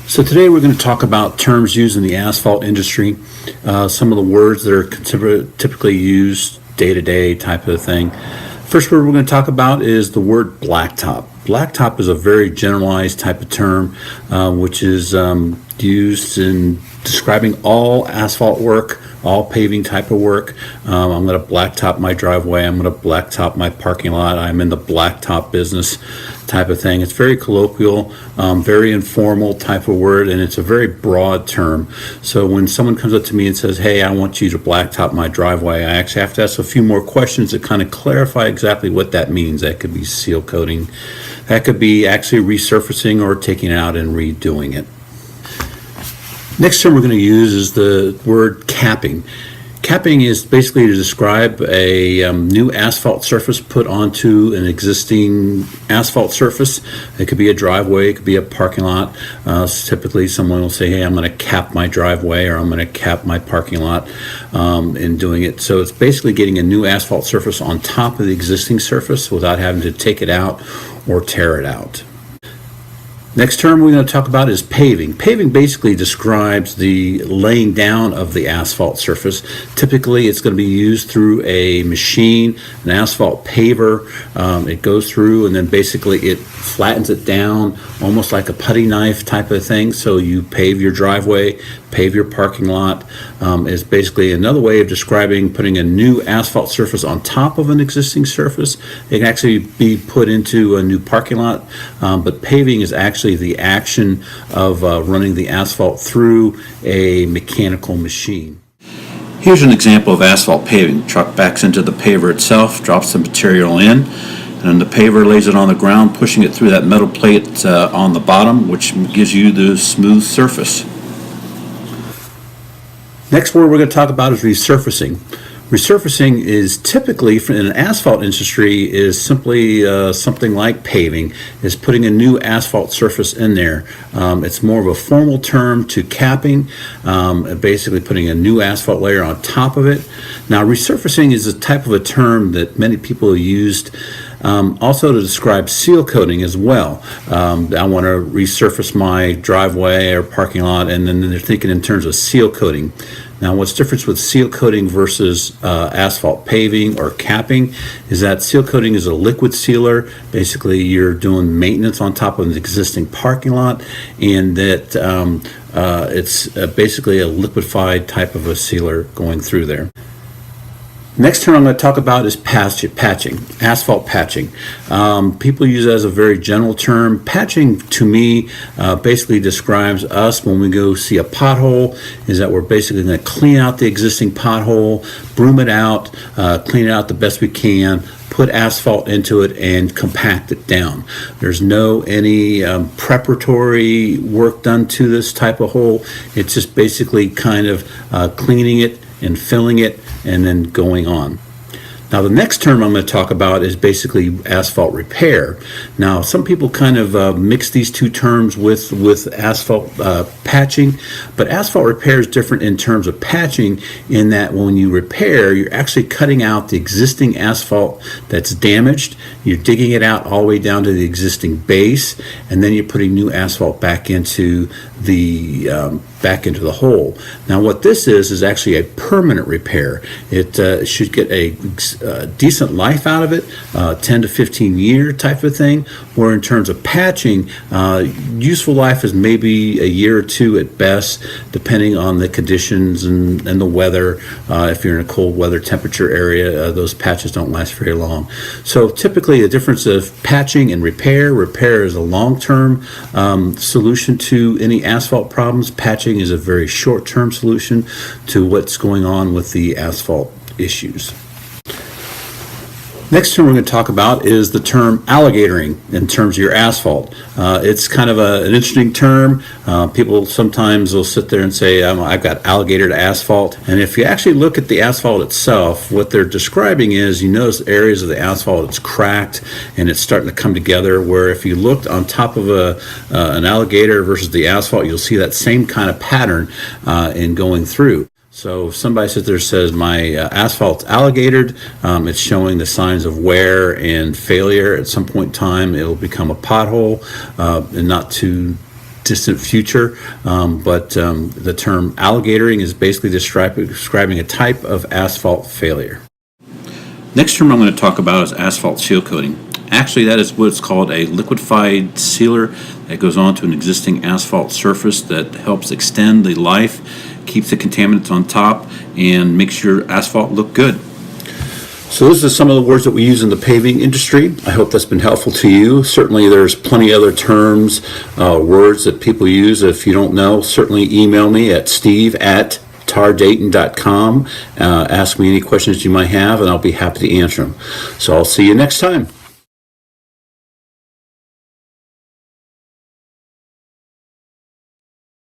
So today we're going to talk about terms used in the asphalt industry, some of the words that are typically used day-to-day type of thing. First word we're going to talk about is the word blacktop. Blacktop is a very generalized type of term, which is used in describing all asphalt work, all paving type of work. I'm going to blacktop my driveway. I'm going to blacktop my parking lot. I'm in the blacktop business type of thing. It's very colloquial, very informal type of word, and it's a very broad term. So when someone comes up to me and says, hey, I want you to blacktop my driveway, I actually have to ask a few more questions to kind of clarify exactly what that means. That could be seal coating. That could be actually resurfacing or taking it out and redoing it. Next term we're going to use is the word capping. Capping is basically to describe a new asphalt surface put onto an existing asphalt surface. It could be a driveway, it could be a parking lot. Typically someone will say, hey, I'm going to cap my driveway, or I'm going to cap my parking lot in doing it. So it's basically getting a new asphalt surface on top of the existing surface without having to take it out or tear it out. Next term we're going to talk about is paving. Paving basically describes the laying down of the asphalt surface. Typically it's going to be used through a machine, an asphalt paver. It goes through and then basically it flattens it down almost like a putty knife type of thing. So you pave your driveway, pave your parking lot. Is basically another way of describing putting a new asphalt surface on top of an existing surface. It can actually be put into a new parking lot, but paving is actually the action of running the asphalt through a mechanical machine. Here's an example of asphalt paving. Truck backs into the paver itself, drops the material in, and then the paver lays it on the ground, pushing it through that metal plate on the bottom, which gives you the smooth surface. Next word we're going to talk about is resurfacing. Resurfacing is typically, in an asphalt industry, is simply something like paving, is putting a new asphalt surface in there. It's more of a formal term to capping, basically putting a new asphalt layer on top of it. Now, resurfacing is a type of a term that many people have used also to describe seal coating as well. I want to resurface my driveway or parking lot, and then they're thinking in terms of seal coating. Now, what's different with seal coating versus asphalt paving or capping is that seal coating is a liquid sealer. Basically, you're doing maintenance on top of an existing parking lot, and that it's basically a liquefied type of a sealer going through there. Next term I'm going to talk about is patching, asphalt patching. People use it as a very general term. Patching, to me, basically describes us when we go see a pothole, is that we're basically going to clean out the existing pothole, broom it out, clean it out the best we can, put asphalt into it, and compact it down. There's no any preparatory work done to this type of hole. It's just basically kind of cleaning it and filling it and then going on. Now, the next term I'm going to talk about is basically asphalt repair. Now, some people kind of mix these two terms with asphalt patching, but asphalt repair is different in terms of patching in that when you repair, you're actually cutting out the existing asphalt that's damaged. You're digging it out all the way down to the existing base, and then you're putting new asphalt back into the hole. Now, what this is actually a permanent repair. It should get a decent life out of it, 10 to 15 year type of thing, where in terms of patching, useful life is maybe a year or two at best, depending on the conditions and the weather. If you're in a cold weather temperature area, those patches don't last very long. So typically the difference of patching and repair is a long-term solution to any asphalt problems. Patching is a very short-term solution to what's going on with the asphalt issues. Next term we're going to talk about is the term alligatoring in terms of your asphalt. It's kind of an interesting term. People sometimes will sit there and say, I've got alligator asphalt. And if you actually look at the asphalt itself, what they're describing is you notice areas of the asphalt that's cracked and it's starting to come together, where if you looked on top of an alligator versus the asphalt, you'll see that same kind of pattern in going through. So if somebody sits there and says my asphalt's alligatored, it's showing the signs of wear and failure. At some point in time, it'll become a pothole in not too distant future, but the term alligatoring is basically describing a type of asphalt failure. Next term I'm going to talk about is asphalt seal coating. Actually, that is what's called a liquefied sealer that goes onto an existing asphalt surface that helps extend the life, keeps the contaminants on top, and makes your asphalt look good. So those are some of the words that we use in the paving industry. I hope that's been helpful to you. Certainly there's plenty of other terms, words that people use. If you don't know, certainly email me at steve@tardayton.com. Ask me any questions you might have, and I'll be happy to answer them. So I'll see you next time.